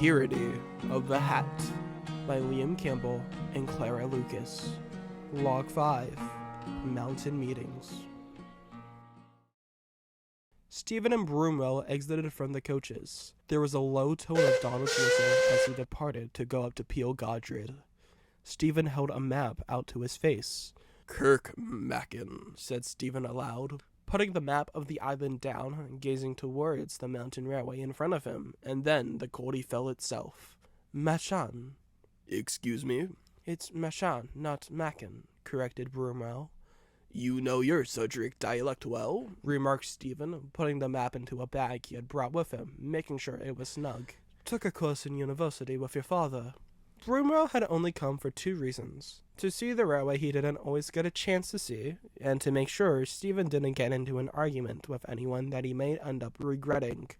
Tyranny of the Hatt by Liam Campbell and Clara Lucas. Log 5, Mountain Meetings. Stephen and Broomwell exited from the coaches. There was a low tone of Donald's whistle as he departed to go up to Peel Godred. Stephen held a map out to his face. "Kirkmacken," said Stephen aloud, putting the map of the island down, gazing towards the mountain railway in front of him, and then the Cordy Fell itself. "Machan." "Excuse me?" "It's Machan, not Macken," corrected Broomwell. "You know your Sudrian dialect well," remarked Stephen, putting the map into a bag he had brought with him, making sure it was snug. "Took a course in university with your father." Broomwell had only come for 2 reasons: to see the railway he didn't always get a chance to see, and to make sure Stephen didn't get into an argument with anyone that he may end up regretting.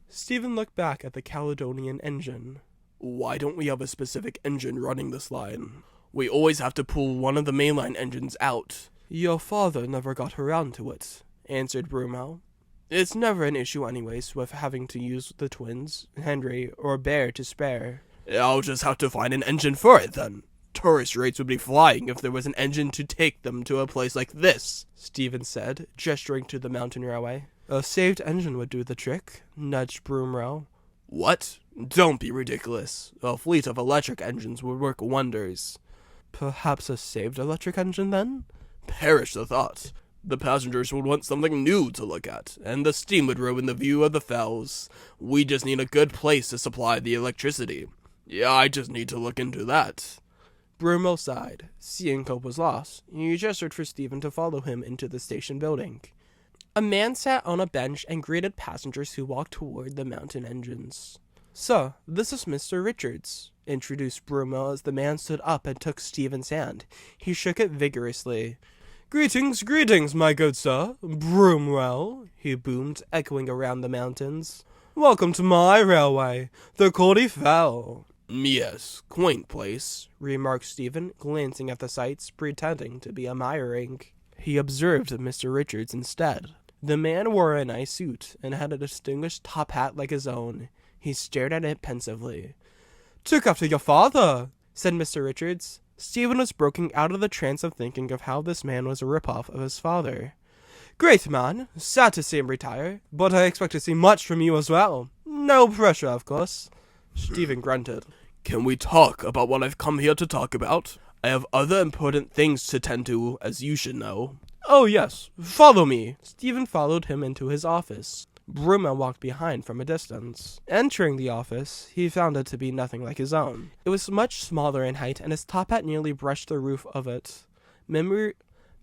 Stephen looked back at the Caledonian engine. "Why don't we have a specific engine running this line? We always have to pull one of the mainline engines out." "Your father never got around to it," answered Broomwell. "It's never an issue anyways with having to use the twins, Henry, or Bear to spare." "I'll just have to find an engine for it then. Tourist rates would be flying if there was an engine to take them to a place like this," Stephen said, gesturing to the mountain railway. "A saved engine would do the trick," nudged Broomwell. "What? Don't be ridiculous. A fleet of electric engines would work wonders." "Perhaps a saved electric engine then?" "Perish the thought. The passengers would want something new to look at, and the steam would ruin the view of the fells. We just need a good place to supply the electricity. Yeah, I just need to look into that." Broomwell sighed. Seeing hope was lost, he gestured for Stephen to follow him into the station building. A man sat on a bench and greeted passengers who walked toward the mountain engines. "Sir, this is Mr. Richards," introduced Broomwell as the man stood up and took Stephen's hand. He shook it vigorously. "Greetings, greetings, my good sir, Broomwell," he boomed, echoing around the mountains. "Welcome to my railway, the Cordy Fell." "Yes, quaint place," remarked Stephen, glancing at the sights, pretending to be admiring. He observed Mr. Richards instead. The man wore a nice suit, and had a distinguished top hat like his own. He stared at it pensively. "Took after your father," said Mr. Richards. Stephen was broken out of the trance of thinking of how this man was a ripoff of his father. "Great man, sad to see him retire, but I expect to see much from you as well. No pressure, of course." Stephen grunted. "Can we talk about what I've come here to talk about? I have other important things to tend to, as you should know." "Oh yes, follow me." Stephen followed him into his office. Broomwell walked behind from a distance. Entering the office, he found it to be nothing like his own. It was much smaller in height, and his top hat nearly brushed the roof of it.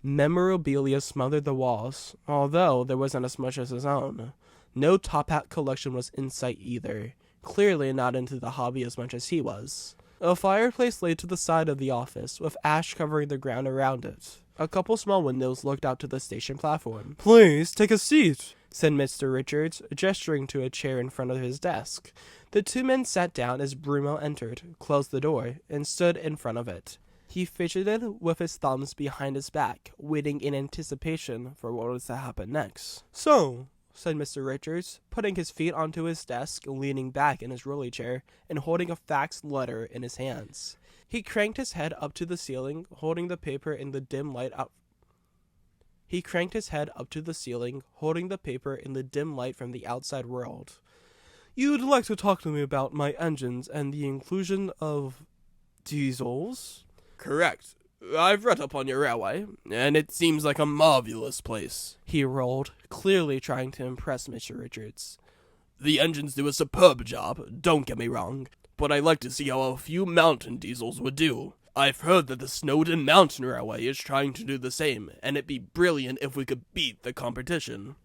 Memorabilia smothered the walls, although there wasn't as much as his own. No top hat collection was in sight either. Clearly not into the hobby as much as he was. A fireplace lay to the side of the office, with ash covering the ground around it. A couple small windows looked out to the station platform. "Please take a seat," said Mr. Richards, gesturing to a chair in front of his desk. The 2 men sat down as Broomwell entered, closed the door, and stood in front of it. He fidgeted with his thumbs behind his back, waiting in anticipation for what was to happen next. "So," said Mr. Richards, putting his feet onto his desk, leaning back in his rolly chair, and holding a faxed letter in his hands. He cranked his head up to the ceiling, holding the paper in the dim light from the outside world. "You'd like to talk to me about my engines and the inclusion of diesels?" "Correct. I've read up on your railway, and it seems like a marvelous place," he rolled, clearly trying to impress Mr. Richards. "The engines do a superb job, don't get me wrong, but I'd like to see how a few mountain diesels would do. I've heard that the Snowdon Mountain Railway is trying to do the same, and it'd be brilliant if we could beat the competition."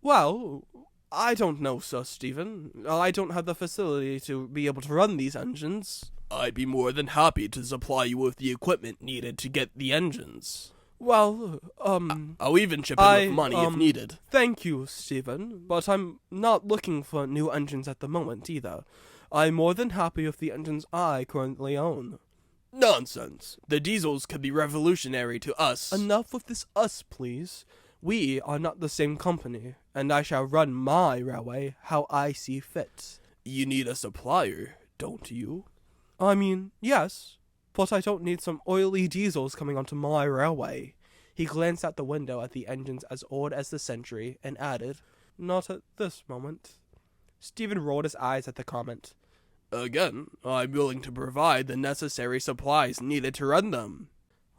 Well, I don't know, Sir Stephen. I don't have the facility to be able to run these engines." "I'd be more than happy to supply you with the equipment needed to get the engines." "Well, I'll even chip in with money if needed." "Thank you, Stephen, but I'm not looking for new engines at the moment either. I'm more than happy with the engines I currently own." "Nonsense. The diesels could be revolutionary to us." "Enough of this us, please. We are not the same company, and I shall run my railway how I see fit." You need a supplier, don't you? I mean, yes, but I don't need some oily diesels coming onto my railway. He glanced out the window at the engines as old as the century and added, not at this moment. Stephen rolled his eyes at the comment. Again, I'm willing to provide the necessary supplies needed to run them.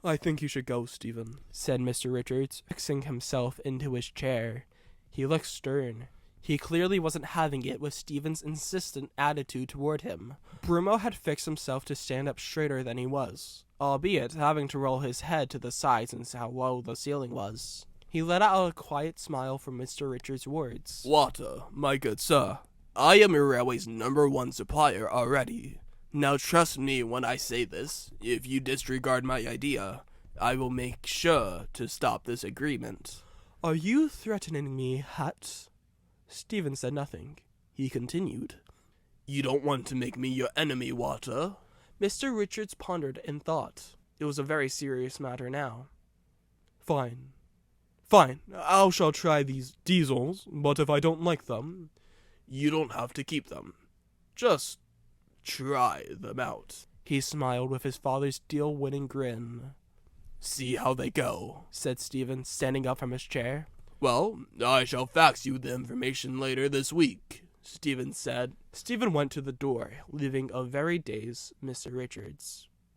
I think you should go, Stephen, said Mr. Richards, fixing himself into his chair. He looked stern. He clearly wasn't having it with Stephen's insistent attitude toward him. Brumo had fixed himself to stand up straighter than he was, albeit having to roll his head to the side since how low the ceiling was. He let out a quiet smile from Mr. Richards' words. Water, my good sir, I am your railway's #1 supplier already. Now trust me when I say this. If you disregard my idea, I will make sure to stop this agreement. Are you threatening me, Hatt? Stephen said nothing. He continued. You don't want to make me your enemy, Walter? Mr. Richards pondered in thought. It was a very serious matter now. Fine, I shall try these diesels, but if I don't like them, you don't have to keep them. Just try them out. He smiled with his father's deal-winning grin. See how they go, said Stephen, standing up from his chair. Well, I shall fax you the information later this week, Stephen said. Stephen went to the door, leaving a very dazed Mr. Richards.